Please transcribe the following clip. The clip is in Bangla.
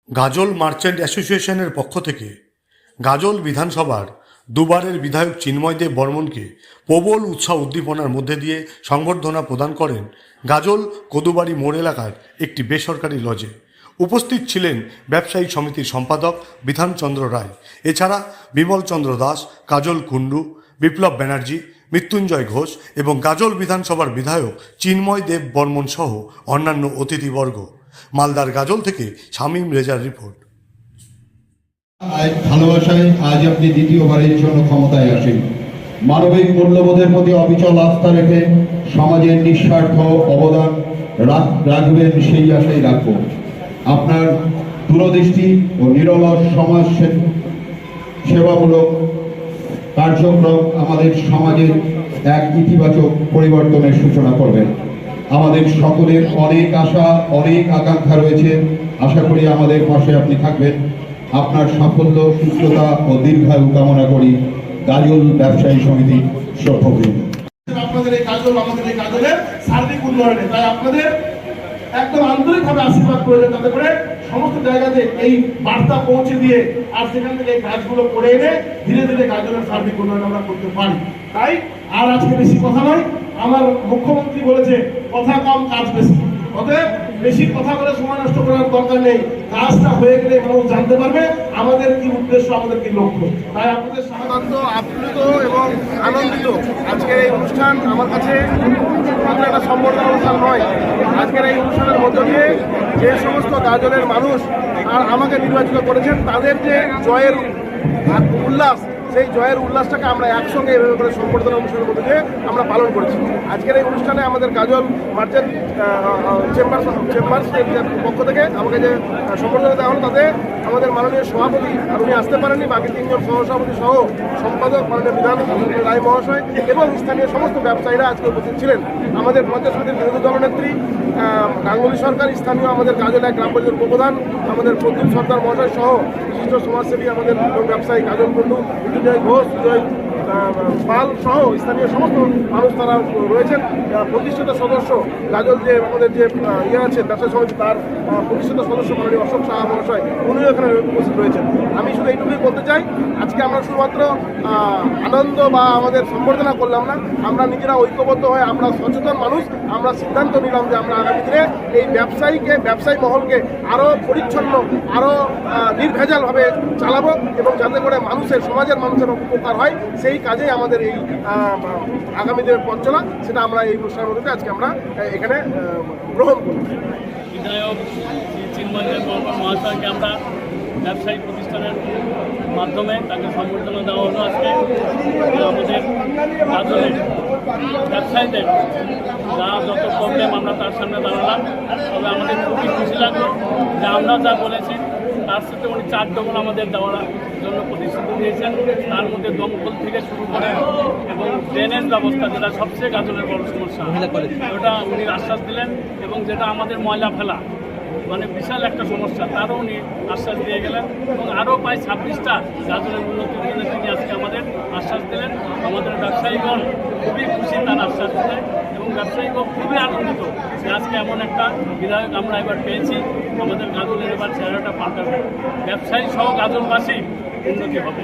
গাজল মার্চেন্ট অ্যাসোসিয়েশনের পক্ষ থেকে গাজল বিধানসভার দুবারের বিধায়ক চিন্ময় দেব বর্মনকে প্রবল উৎসাহ উদ্দীপনার মধ্যে দিয়ে সংবর্ধনা প্রদান করেন গাজল কদুবাড়ি মোড় এলাকার একটি বেসরকারি লজে। উপস্থিত ছিলেন ব্যবসায়ী সমিতির সম্পাদক বিধানচন্দ্র রায়, এছাড়া বিমল চন্দ্র দাস, কাজল কুণ্ডু, বিপ্লব ব্যানার্জি, মৃত্যুঞ্জয় ঘোষ এবং গাজল বিধানসভার বিধায়ক চিন্ময় দেব বর্মন সহ অন্যান্য অতিথিবর্গ। মালদার গাজল থেকে শামীম রেজার রিপোর্ট। ভালোবাসায় আজ আপনি দ্বিতীয়বারের জন্য ক্ষমতায় আসেন। মানবিক মূল্যবোধের প্রতি অবিচল আস্থা রেখে সমাজের নিঃস্বার্থ অবদান রাখবেন, সেই আশাই রাখবো। আপনার দূরদৃষ্টি ও নিরলস সমাজ সেবামূলক কার্যক্রম আমাদের সমাজের এক ইতিবাচক পরিবর্তনের সূচনা করবেন। আমাদের সকলের অনেক আশা, অনেক আকাঙ্ক্ষা রয়েছে। আশা করি আমাদের পাশে আপনি থাকবেন। আপনার সাফল্য, সুস্থতা ও দীর্ঘায়ু কামনা করি। গাজল ব্যবসায়ী সমিতি সভাপতি। আপনাদের এই গাজল, আমাদের এই গাজলের সার্বিক উন্নয়নে তাই আপনাদের একদম আন্তরিকভাবে আশীর্বাদ প্রয়োজন, যাতে করে সমস্ত জায়গাতে এই বার্তা পৌঁছে দিয়ে আর সেখান থেকে এই কাজগুলো করে এনে ধীরে ধীরে গাজলের সার্বিক উন্নয়ন আমরা করতে পারি। তাই আর আজকে বেশি কথা নয়, আমার মুখ্যমন্ত্রী বলেছে কথা কম কাজ বেশি, অতএব বেশি কথা বলে সময় নষ্ট করার দরকার নেই। কাজটা হয়ে গেলে মানুষ জানতে পারবে আমাদের কি উদ্দেশ্য, আমাদের কি লক্ষ্য। তাই আপনাদের সাধারণত আপ্লুত এবং আনন্দিত। আজকের এই অনুষ্ঠান আমার কাছে মাত্র একটা সম্বর্ধনা অনুষ্ঠান নয়। আজকের এই অনুষ্ঠানের মধ্য দিয়ে যে সমস্ত গাজলের মানুষ আর আমাকে নির্বাচিত করেছেন তাদের যে জয়ের উল্লাস, সেই জয়ের উল্লাসটাকে আমরা একসঙ্গে এভাবে করে সম্বর্ধনা অনুষ্ঠানের মধ্যে দিয়ে আমরা পালন করেছি। আজকের এই অনুষ্ঠানে আমাদের গাজল মার্চেন্ট চেম্বার্সের পক্ষ থেকে আমাকে যে সম্বর্ধনা দেওয়া হলো, তাতে আমাদের মাননীয় সভাপতি আর উনি আসতে পারেননি, বাকি তিনজন সহসভাপতি সহ সম্পাদক মাননীয় বিধান রায় মহাশয় এবং স্থানীয় সমস্ত ব্যবসায়ীরা আজকে উপস্থিত ছিলেন। আমাদের পঞ্চায়েত সমিতির বিরোধী দলনেত্রী গাঙ্গুলি সরকার, স্থানীয় আমাদের গাজল এক গ্রাম পঞ্চায়েত উপপ্রধান আমাদের প্রদ্যুৎ সরকার মহাশয় সহ বিশিষ্ট সমাজসেবী আমাদের ব্যবসায়ী কাজল কুণ্ডু, মৃত্যুঞ্জয় ঘোষ, বিজয় পাল সহ স্থানীয় সমস্ত মানুষ তারা রয়েছেন। প্রতিষ্ঠিত সদস্য গাজল যে আমাদের যে আছে ব্যবসা সমিতি, তার প্রতিষ্ঠিত সদস্য মাননীয় অশোক সাহা মহাশয়, উনিও এখানে উপস্থিত রয়েছেন। আমি শুধু এইটুকুই বলতে চাই, আজকে আমরা শুধুমাত্র আনন্দ বা আমাদের সম্বর্ধনা করলাম না, আমরা নিজেরা ঐক্যবদ্ধ হয়ে আমরা সচেতন মানুষ, আমরা সিদ্ধান্ত নিলাম যে আমরা আগামী দিনে এই ব্যবসায়ী মহলকে আরও পরিচ্ছন্ন, আরও নির্ভেজালভাবে চালাবো এবং যাতে করে সমাজের মানুষের উপকার হয়, সেই কাজেই আমাদের এই আগামী দিনের পথ চলা, সেটা আমরা এই অনুষ্ঠানের মধ্যে আজকে আমরা এখানে গ্রহণ করি। বিধায়ক চিন্ময় দেব বর্মন মহাশয়কে আমরা ব্যবসায়িক প্রতিষ্ঠানের মাধ্যমে তাকে সম্বর্ধনা দেওয়া হলো। আজকে আমাদের গাজলের ব্যবসায়ীদের যা যত প্রবলেম আমরা তার সামনে দাঁড়ালাম, তবে আমাদের খুবই খুশি লাগলো যে আমরা যা বলেছি তার সাথে উনি 4 ডবল আমাদের দেওয়ার জন্য প্রতিশ্রুতি দিয়েছেন। তার মধ্যে দমকল থেকে শুরু করে এবং ড্রেনেজ ব্যবস্থা, যেটা সবচেয়ে গাজলের বড় সমস্যা, ওটা উনি আশ্বাস দিলেন। এবং যেটা আমাদের ময়লা ফেলা মানে বিশাল একটা সমস্যা, তারও উনি আশ্বাস দিয়ে গেলেন। এবং আরও প্রায় 26টা গাজলের উন্নতির জন্য তিনি আজকে আমাদের আশ্বাস দিলেন। আমাদের ব্যবসায়ীগণ খুবই খুশি তার আশ্বাস দিলেন এবং ব্যবসায়ীগণ খুবই আনন্দিত যে আজকে এমন একটা বিধায়ক আমরা এবার পেয়েছি। আমাদের গাজলের এবার চেহারাটা পাল্টাবে, ব্যবসায়ী সহ গাজলবাসী উন্নতি হবে।